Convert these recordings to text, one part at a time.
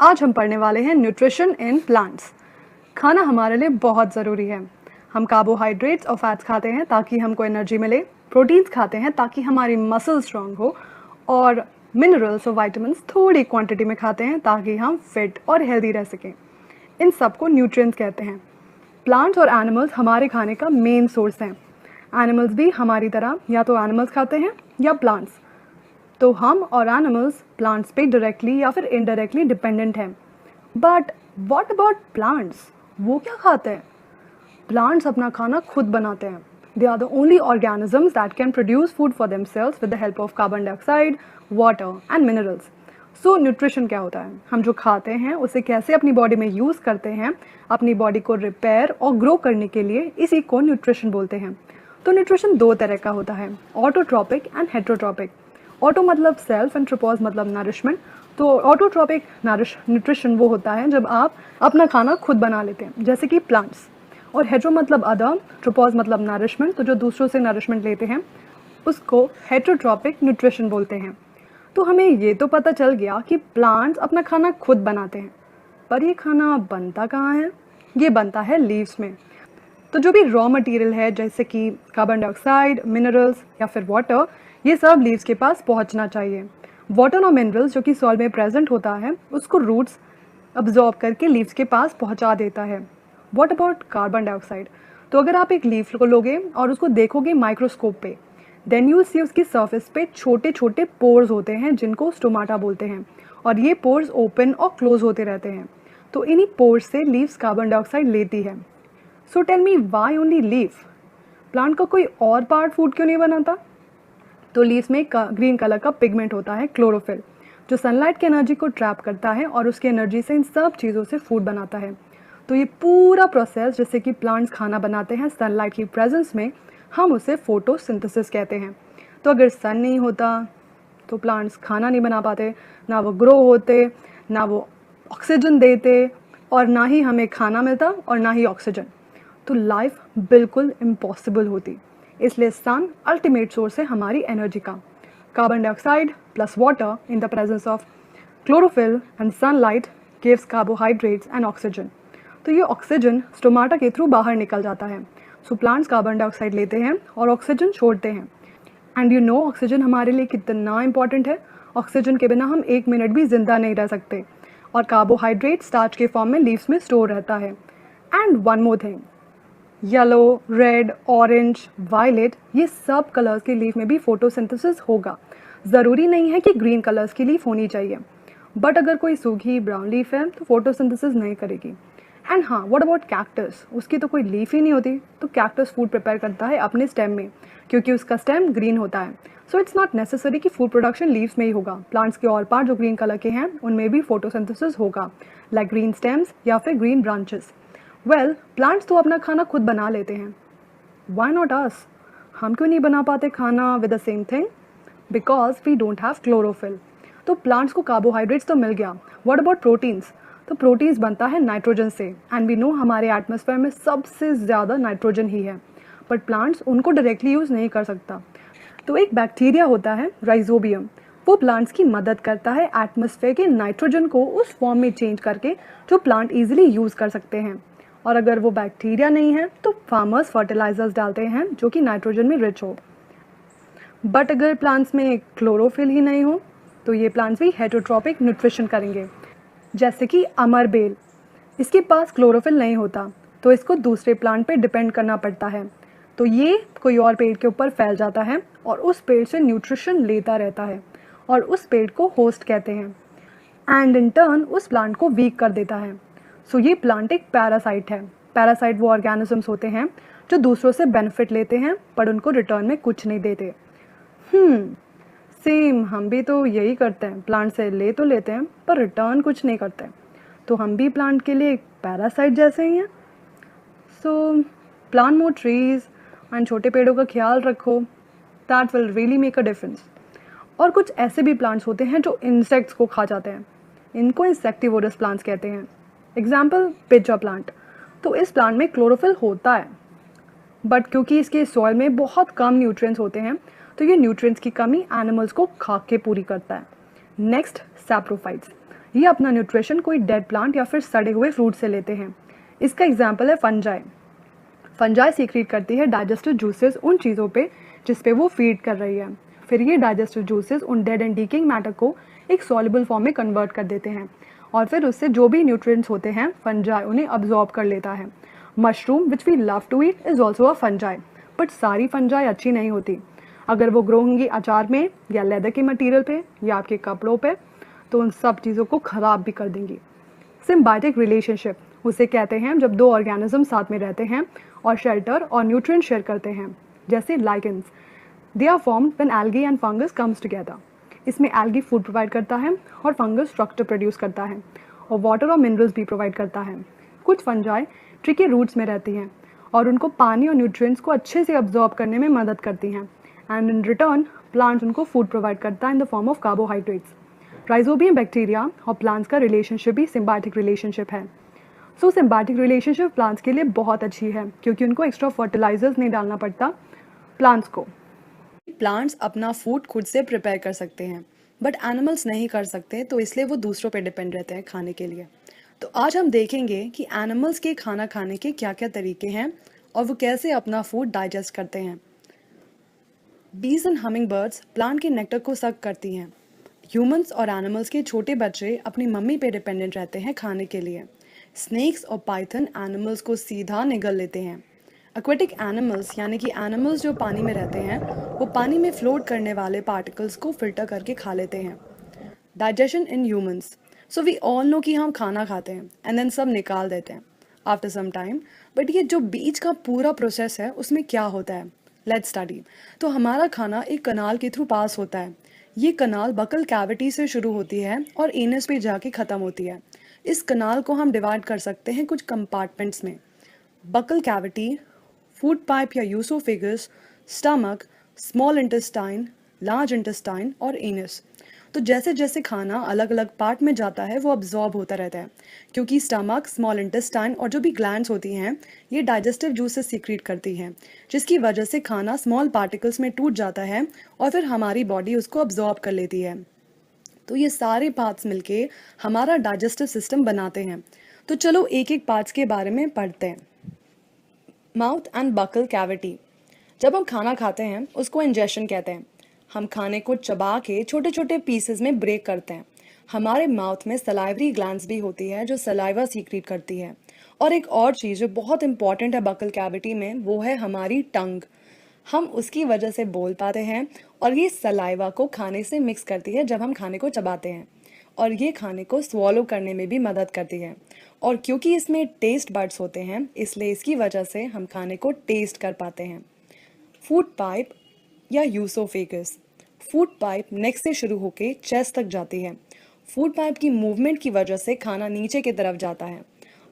आज हम पढ़ने वाले हैं न्यूट्रिशन इन प्लांट्स। खाना हमारे लिए बहुत ज़रूरी है। हम कार्बोहाइड्रेट्स और फैट्स खाते हैं ताकि हमको एनर्जी मिले, प्रोटीन्स खाते हैं ताकि हमारी मसल स्ट्रांग हो, और मिनरल्स और विटामिन्स थोड़ी क्वांटिटी में खाते हैं ताकि हम फिट और हेल्दी रह सकें। इन सबको न्यूट्रिएंट्स कहते हैं। प्लांट्स और एनिमल्स हमारे खाने का मेन सोर्स हैं। एनिमल्स भी हमारी तरह या तो एनिमल्स खाते हैं या प्लांट्स। तो हम और एनिमल्स प्लांट्स पे डायरेक्टली या फिर इनडायरेक्टली डिपेंडेंट हैं। But what about plants? वो क्या खाते हैं? प्लांट्स अपना खाना खुद बनाते हैं। They are the only organisms that can produce food for themselves with the help of carbon dioxide, water and minerals. So nutrition क्या होता है? हम जो खाते हैं उसे कैसे अपनी बॉडी में यूज़ करते हैं अपनी बॉडी को रिपेयर और ग्रो करने के लिए, इसी को न्यूट्रिशन बोलते हैं। तो न्यूट्रिशन दो तरह का होता है, ऑटोट्रॉपिक एंड हेटरोट्रॉपिक। ऑटो मतलब सेल्फ एंड ट्रोपॉज मतलब नरिशमेंट। तो ऑटोट्रॉपिक न्यूट्रिशन वो होता है जब आप अपना खाना खुद बना लेते हैं, जैसे कि प्लांट्स। और हेट्रो मतलब अदर, ट्रोपॉज मतलब नरिशमेंट, तो जो दूसरों से नरिशमेंट लेते हैं उसको हेटरोट्रॉपिक न्यूट्रिशन बोलते हैं। तो हमें ये तो पता चल गया कि प्लांट्स अपना खाना खुद बनाते हैं, पर ये खाना बनता कहाँ है? ये बनता है लीव्स में। तो जो भी रॉ मटेरियल है जैसे कि कार्बन डाइऑक्साइड, मिनरल्स या फिर वाटर, ये सब लीव्स के पास पहुंचना चाहिए। वाटर और मिनरल्स जो कि सॉइल में प्रेजेंट होता है उसको रूट्स अब्जॉर्ब करके लीव्स के पास पहुंचा देता है। What about carbon dioxide? तो अगर आप एक लीफ को लोगे और उसको देखोगे माइक्रोस्कोप पे, देन यू सी उसकी सरफेस पे छोटे छोटे पोर्स होते हैं जिनको स्टोमाटा बोलते हैं, और ये पोर्स ओपन और क्लोज होते रहते हैं। तो इन्हीं पोर्स से लीव्स कार्बन डाइऑक्साइड लेती है। So tell me, why only leaf? Plant का कोई और पार्ट फूड क्यों नहीं बनाता? तो लीव्स में ग्रीन कलर का पिगमेंट होता है क्लोरोफिल, जो सनलाइट की एनर्जी को ट्रैप करता है और उसकी एनर्जी से इन सब चीज़ों से फूड बनाता है। तो ये पूरा प्रोसेस जैसे कि प्लांट्स खाना बनाते हैं सनलाइट की प्रेजेंस में, हम उसे फोटोसिंथेसिस कहते हैं। तो अगर सन नहीं होता तो प्लांट्स खाना नहीं बना पाते, ना वो ग्रो होते, ना वो ऑक्सीजन देते, और ना ही हमें खाना मिलता और ना ही ऑक्सीजन। तो लाइफ बिल्कुल इम्पॉसिबल होती। इसलिए सन अल्टीमेट सोर्स है हमारी एनर्जी का। Carbon dioxide plus water in the presence of chlorophyll and sunlight gives carbohydrates and oxygen. तो ये ऑक्सीजन स्टोमाटा के थ्रू बाहर निकल जाता है। सो प्लांट्स कार्बन डाइऑक्साइड लेते हैं और ऑक्सीजन छोड़ते हैं। एंड यू नो ऑक्सीजन हमारे लिए कितना इंपॉर्टेंट है। ऑक्सीजन के बिना हम 1 मिनट भी जिंदा नहीं रह सकते। और कार्बोहाइड्रेट स्टार्च के फॉर्म में लीव्स में स्टोर रहता है। And one more thing, yellow, red, orange, violet, ये सब कलर्स की लीफ में भी फोटोसिंथेसिस होगा। ज़रूरी नहीं है कि ग्रीन कलर्स की लीफ होनी चाहिए, बट अगर कोई सूखी ब्राउन लीफ है तो फोटोसिंथेसिस नहीं करेगी। एंड हाँ, व्हाट अबाउट कैक्टस? उसकी तो कोई लीफ ही नहीं होती। तो कैक्टस फूड प्रिपेयर करता है अपने स्टेम में, क्योंकि उसका स्टेम ग्रीन होता है। सो इट्स नॉट नेसेसरी कि फूड प्रोडक्शन लीव्स में ही होगा। प्लांट्स के और पार्ट जो ग्रीन कलर के हैं उनमें भी फोटोसिंथेसिस होगा, लाइक ग्रीन स्टेम्स या फिर ग्रीन ब्रांचेस। वेल, प्लांट्स तो अपना खाना खुद बना लेते हैं, वाई नॉट अस? हम क्यों नहीं बना पाते खाना with the same thing? Because we don't have chlorophyll. तो प्लांट्स को कार्बोहाइड्रेट्स तो मिल गया, व्हाट अबाउट प्रोटीन्स? तो प्रोटीन्स बनता है नाइट्रोजन से, एंड वी नो हमारे एटमॉस्फेयर में सबसे ज़्यादा नाइट्रोजन ही है, बट प्लांट्स उनको डायरेक्टली यूज़ नहीं कर सकता। तो एक बैक्टीरिया होता है राइजोबियम, वो प्लांट्स की मदद करता है एटमॉस्फेयर के नाइट्रोजन को उस फॉर्म में चेंज करके जो प्लांट ईजिली यूज़ कर सकते हैं। और अगर वो बैक्टीरिया नहीं है तो फार्मर्स फर्टिलाइजर्स डालते हैं जो कि नाइट्रोजन में रिच हो। बट अगर प्लांट्स में क्लोरोफिल ही नहीं हो तो ये प्लांट्स भी हेटरोट्रॉपिक न्यूट्रिशन करेंगे। जैसे कि अमर बेल, इसके पास क्लोरोफिल नहीं होता तो इसको दूसरे प्लांट पे डिपेंड करना पड़ता है। तो ये कोई और पेड़ के ऊपर फैल जाता है और उस पेड़ से न्यूट्रिशन लेता रहता है, और उस पेड़ को होस्ट कहते हैं, एंड इन टर्न उस प्लांट को वीक कर देता है। सो ये प्लांट एक पैरासाइट है। पैरासाइट वो ऑर्गेनिजम्स होते हैं जो दूसरों से बेनिफिट लेते हैं पर उनको रिटर्न में कुछ नहीं देते। सेम हम भी तो यही करते हैं, प्लांट से ले तो लेते हैं पर रिटर्न कुछ नहीं करते। तो हम भी प्लांट के लिए एक पैरासाइट जैसे ही हैं। सो प्लांट मोर ट्रीज एंड छोटे पेड़ों का ख्याल रखो, that will really make a difference. और कुछ ऐसे भी प्लांट्स होते हैं जो इंसेक्ट्स को खा जाते हैं, इनको इंसेक्टिवोरस प्लांट्स कहते हैं। Example pitcher plant. तो इस प्लांट में क्लोरोफिल होता है, बट क्योंकि इसके सॉइल में बहुत कम न्यूट्रिएंट्स होते हैं तो ये न्यूट्रिएंट्स की कमी एनिमल्स को खा के पूरी करता है। Next, saprophytes. ये अपना न्यूट्रिशन कोई डेड प्लांट या फिर सड़े हुए फ्रूट से लेते हैं। इसका एग्जाम्पल है फंजाई। फंजाई सीक्रेट करती है डाइजेस्टिव जूसेस उन चीज़ों पे जिस पे वो फीड कर रही है। फिर ये डाइजेस्टिव जूसेस उन डेड एंड डीकिंग मैटर को एक सॉल्युबल फॉर्म में कन्वर्ट कर देते हैं और फिर उससे जो भी न्यूट्रिएंट्स होते हैं फंजाई उन्हें अब्जॉर्ब कर लेता है। Mushroom which we love to eat is also a fungi, but सारी फंजाई अच्छी नहीं होती। अगर वो ग्रो होंगी अचार में या लेदर के मटेरियल पे या आपके कपड़ों पे तो उन सब चीज़ों को ख़राब भी कर देंगी। सिम्बायोटिक रिलेशनशिप उसे कहते हैं जब दो ऑर्गेनिज्म साथ में रहते हैं और शेल्टर और न्यूट्रिएंट शेयर करते हैं, जैसे lichens. They are formed when algae and fungus comes together. इसमें एल्गी फूड प्रोवाइड करता है और फंगस स्ट्रक्चर प्रोड्यूस करता है और वाटर और मिनरल्स भी प्रोवाइड करता है। कुछ फंजाई ट्री के रूट्स में रहती हैं और उनको पानी और न्यूट्रिएंट्स को अच्छे से अब्जॉर्ब करने में मदद करती हैं एंड इन रिटर्न प्लांट्स उनको फूड प्रोवाइड करता है in the form of carbohydrates. Rhizobium bacteria और प्लांट्स का रिलेशनशिप भी सिम्बायोटिक रिलेशनशिप है। सो सिम्बायोटिक रिलेशनशिप प्लांट्स के लिए बहुत अच्छी है क्योंकि उनको एक्स्ट्रा फर्टिलाइजर्स नहीं डालना पड़ता प्लांट्स को। प्लांट्स अपना फूड खुद से प्रिपेयर कर सकते हैं बट एनिमल्स नहीं कर सकते, तो इसलिए वो दूसरों पे डिपेंड रहते हैं खाने के लिए। तो आज हम देखेंगे कि एनिमल्स के खाना खाने के क्या क्या तरीके हैं और वो कैसे अपना फूड डाइजेस्ट करते हैं। बीज एंड हमिंग बर्ड्स प्लांट के नेक्टर को सक करती हैं। ह्यूमंस और एनिमल्स के छोटे बच्चे अपनी मम्मी पे डिपेंडेंट रहते हैं खाने के लिए। स्नेक्स और पाइथन एनिमल्स को सीधा निगल लेते हैं। एक्वेटिक एनिमल्स यानी कि एनिमल्स जो पानी में रहते हैं वो पानी में फ्लोट करने वाले पार्टिकल्स को फिल्टर करके खा लेते हैं। Digestion in humans, so we all know कि हम खाना खाते हैं एंड देन सब निकाल देते हैं आफ्टर सम टाइम, बट ये जो बीच का पूरा प्रोसेस है उसमें क्या होता है, लेट्स स्टडी। तो हमारा खाना एक कनाल के थ्रू पास होता है। ये कनाल बकल कैविटी से शुरू होती है और एनस पे जाके ख़त्म होती है। इस कनाल को हम डिवाइड कर सकते हैं कुछ कंपार्टमेंट्स में। बकल कैविटी, फूड पाइप या oesophagus, stomach, small intestine, large intestine और एनस। तो जैसे जैसे खाना अलग अलग पार्ट में जाता है वो अब्जॉर्ब होता रहता है क्योंकि स्टमक, स्मॉल इंटेस्टाइन और जो भी ग्लैंड्स होती हैं ये डाइजेस्टिव जूसेस सीक्रेट करती हैं, जिसकी वजह से खाना स्मॉल पार्टिकल्स में टूट जाता है और फिर हमारी बॉडी उसको अब्जॉर्ब कर लेती है। तो ये सारे पार्ट्स मिलके हमारा डाइजेस्टिव सिस्टम बनाते हैं। तो चलो एक एक पार्ट्स के बारे में पढ़ते हैं। Mouth and buccal cavity. जब हम खाना खाते हैं उसको इंजेशन कहते हैं। हम खाने को चबा के छोटे छोटे पीसेस में ब्रेक करते हैं। हमारे माउथ में सलाइवरी ग्लैंड्स भी होती है जो सलाइवा सीक्रेट करती है। और एक और चीज़ जो बहुत इंपॉर्टेंट है बकल कैविटी में वो है हमारी टंग। हम उसकी वजह से बोल पाते हैं और ये सलाइवा को खाने से मिक्स करती है जब हम खाने को चबाते हैं और ये खाने को स्वॉलो करने में भी मदद करती है। और क्योंकि इसमें टेस्ट बड्स होते हैं इसलिए इसकी वजह से हम खाने को टेस्ट कर पाते हैं। फूड पाइप या यूसोफेगस। फूड पाइप नेक से शुरू होकर चेस्ट तक जाती है। फूड पाइप की मूवमेंट की वजह से खाना नीचे की तरफ जाता है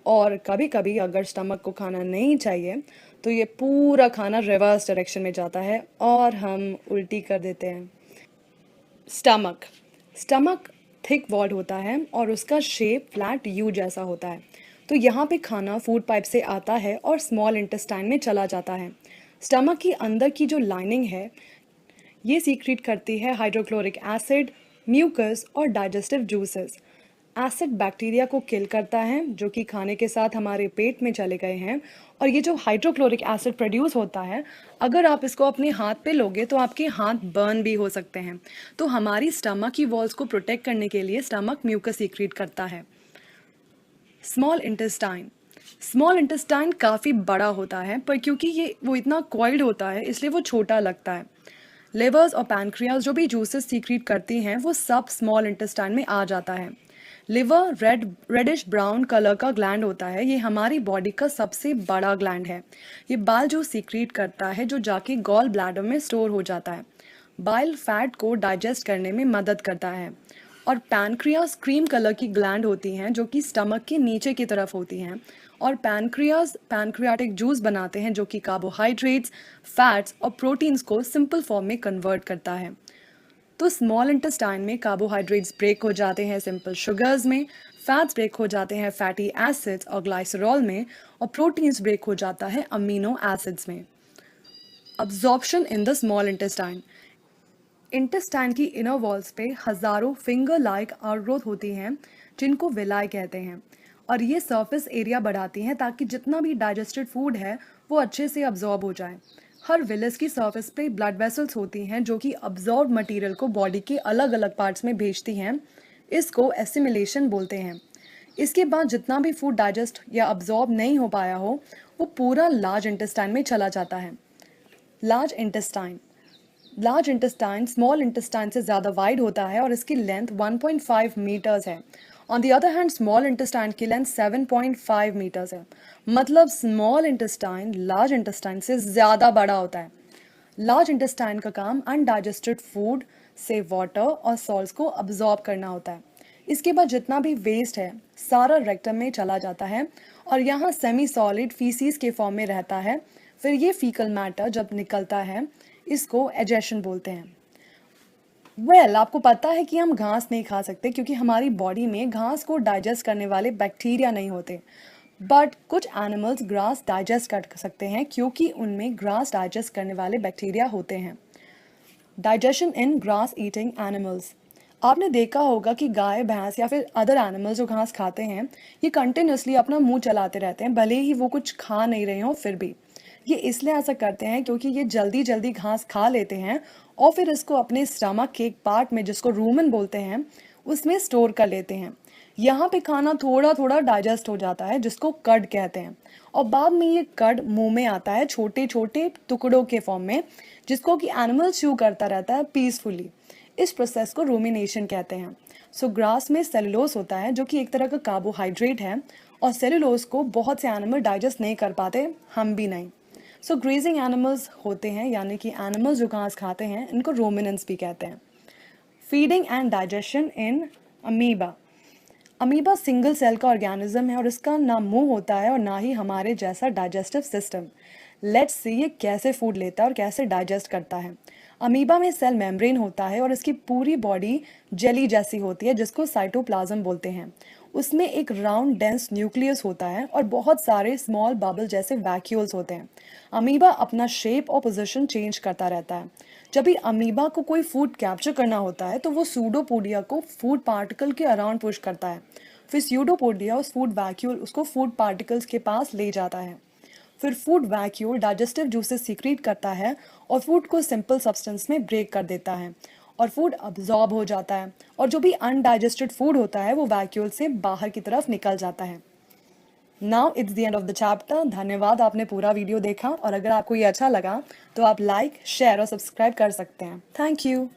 और कभी कभी अगर स्टमक को खाना नहीं चाहिए तो ये पूरा खाना रिवर्स डायरेक्शन में जाता है और हम उल्टी कर देते हैं। स्टमक। स्टमक थिक वॉल्ड होता है और उसका शेप फ्लैट यू जैसा होता है। तो यहाँ पे खाना फूड पाइप से आता है और स्मॉल इंटेस्टाइन में चला जाता है। स्टमक की अंदर की जो लाइनिंग है ये सीक्रेट करती है हाइड्रोक्लोरिक एसिड, म्यूकस और डाइजेस्टिव जूसेस। एसिड बैक्टीरिया को किल करता है जो कि खाने के साथ हमारे पेट में चले गए हैं और ये जो हाइड्रोक्लोरिक एसिड प्रोड्यूस होता है अगर आप इसको अपने हाथ पे लोगे तो आपके हाथ बर्न भी हो सकते हैं। तो हमारी स्टमक की वॉल्स को प्रोटेक्ट करने के लिए स्टमक म्यूकस सीक्रेट करता है। Small intestine. स्मॉल इंटेस्टाइन काफ़ी बड़ा होता है पर क्योंकि ये वो इतना कॉइल्ड होता है इसलिए वो छोटा लगता है। लिवर्स और पैनक्रियाज जो भी जूसेस सीक्रेट करती हैं वो सब स्मॉल इंटेस्टाइन में आ जाता है। लिवर रेडिश ब्राउन कलर का ग्लैंड होता है। ये हमारी बॉडी का सबसे बड़ा ग्लैंड है। ये बाल जो सीक्रेट करता है जो जाके गॉल ब्लैडर में स्टोर हो जाता है। बाइल फैट को डाइजेस्ट करने में मदद करता है। और पैनक्रियाज क्रीम कलर की ग्लैंड होती हैं जो कि स्टमक के नीचे की तरफ होती हैं और पैनक्रियाज पैनक्रियाटिक जूस बनाते हैं जो कि कार्बोहाइड्रेट्स, फैट्स और प्रोटीन्स को सिंपल फॉर्म में कन्वर्ट करता है। तो स्मॉल इंटेस्टाइन में कार्बोहाइड्रेट्स ब्रेक हो जाते हैं सिंपल शुगर्स में, फैट्स ब्रेक हो जाते हैं फैटी एसिड्स और ग्लाइसरॉल में और प्रोटीन्स ब्रेक हो जाता है अमीनो एसिड्स में। Absorption in the small intestine. Intestine की इनर वॉल्स पे हज़ारों फिंगर लाइक आउटग्रोथ होती हैं जिनको विलाई कहते हैं, और ये सरफेस एरिया बढ़ाती हैं ताकि जितना भी डाइजेस्टेड फूड है वो अच्छे से अब्जॉर्ब हो जाए। हर विलस की सरफेस पे ब्लड वेसल्स होती हैं जो कि अब्जॉर्ब मटेरियल को बॉडी के अलग अलग पार्ट्स में भेजती हैं। इसको एसिमिलेशन बोलते हैं। इसके बाद जितना भी फूड डाइजेस्ट या अब्जॉर्ब नहीं हो पाया हो वो पूरा लार्ज इंटेस्टाइन में चला जाता है। लार्ज इंटेस्टाइन स्मॉल इंटेस्टाइन से ज़्यादा वाइड होता है और इसकी लेंथ 1.5 मीटर्स है। On the other hand small intestine की लेंथ 7.5 मीटर्स है। मतलब स्मॉल इंटेस्टाइन लार्ज इंटेस्टाइन से ज़्यादा बड़ा होता है। लार्ज इंटेस्टाइन का काम अनडाइजेस्टेड फूड से वाटर और सॉल्ट्स को अब्जॉर्ब करना होता है। इसके बाद जितना भी वेस्ट है सारा रेक्टम में चला जाता है और यहाँ सेमी सॉलिड फीसीज के फॉर्म में रहता है। फिर ये फीकल मैटर जब निकलता है इसको एजेशन बोलते हैं। आपको पता है कि हम घास नहीं खा सकते क्योंकि हमारी बॉडी में घास को डाइजेस्ट करने वाले बैक्टीरिया नहीं होते, बट कुछ एनिमल्स ग्रास डाइजेस्ट कर सकते हैं क्योंकि उनमें ग्रास डाइजेस्ट करने वाले बैक्टीरिया होते हैं। डाइजेशन इन ग्रास ईटिंग एनिमल्स। आपने देखा होगा कि गाय भैंस या फिर अदर एनिमल्स जो घास खाते हैं ये कंटिन्यूसली अपना मुंह चलाते रहते हैं, भले ही वो कुछ खा नहीं रहे हों फिर भी। ये इसलिए ऐसा करते हैं क्योंकि ये जल्दी जल्दी घास खा लेते हैं और फिर इसको अपने स्टमक के एक पार्ट में जिसको रूमन बोलते हैं उसमें स्टोर कर लेते हैं। यहाँ पे खाना थोड़ा थोड़ा डाइजेस्ट हो जाता है जिसको कड कहते हैं और बाद में ये कड मुंह में आता है छोटे छोटे टुकड़ों के फॉर्म में जिसको कि एनिमल च्यू करता रहता है पीसफुली। इस प्रोसेस को रूमिनेशन कहते हैं। सो ग्रास में सेलुलोज होता है जो कि एक तरह का कार्बोहाइड्रेट है और सेलुलोज को बहुत से एनिमल डाइजेस्ट नहीं कर पाते, हम भी नहीं। सो ग्रेजिंग एनिमल्स होते हैं यानी कि एनिमल्स जो घास खाते हैं इनको रोमिनेंट्स भी कहते हैं। Feeding and digestion in amoeba. Amoeba single cell का ऑर्गेनिज्म है और इसका ना मुंह होता है और ना ही हमारे जैसा डाइजेस्टिव सिस्टम। लेट्स सी ये कैसे फूड लेता है और कैसे डाइजेस्ट करता है। अमीबा में सेल मेम्ब्रेन होता है और इसकी पूरी बॉडी जेली जैसी होती है जिसको साइटोप्लाज्म बोलते हैं। उसमें एक राउंड डेंस न्यूक्लियस होता है और बहुत सारे स्मॉल बबल जैसे वैक्यूल्स होते हैं। अमीबा अपना शेप और पोजीशन चेंज करता रहता है। जब भी अमीबा को कोई फूड कैप्चर करना होता है तो वो सूडोपोडिया को फूड पार्टिकल के अराउंड पुश करता है। फिर सूडोपोडिया उस फूड वैक्यूल उसको फूड पार्टिकल्स के पास ले जाता है। फिर food vacuole digestive juices secret करता है और फूड को सिंपल सब्सटेंस में ब्रेक कर देता है और फूड अब्जॉर्ब हो जाता है और जो भी अनडाइजेस्टेड फूड होता है वो वैक्यूल से बाहर की तरफ निकल जाता है। Now it's the end of the chapter. धन्यवाद, आपने पूरा वीडियो देखा और अगर आपको ये अच्छा लगा तो आप लाइक शेयर और सब्सक्राइब कर सकते हैं। Thank you.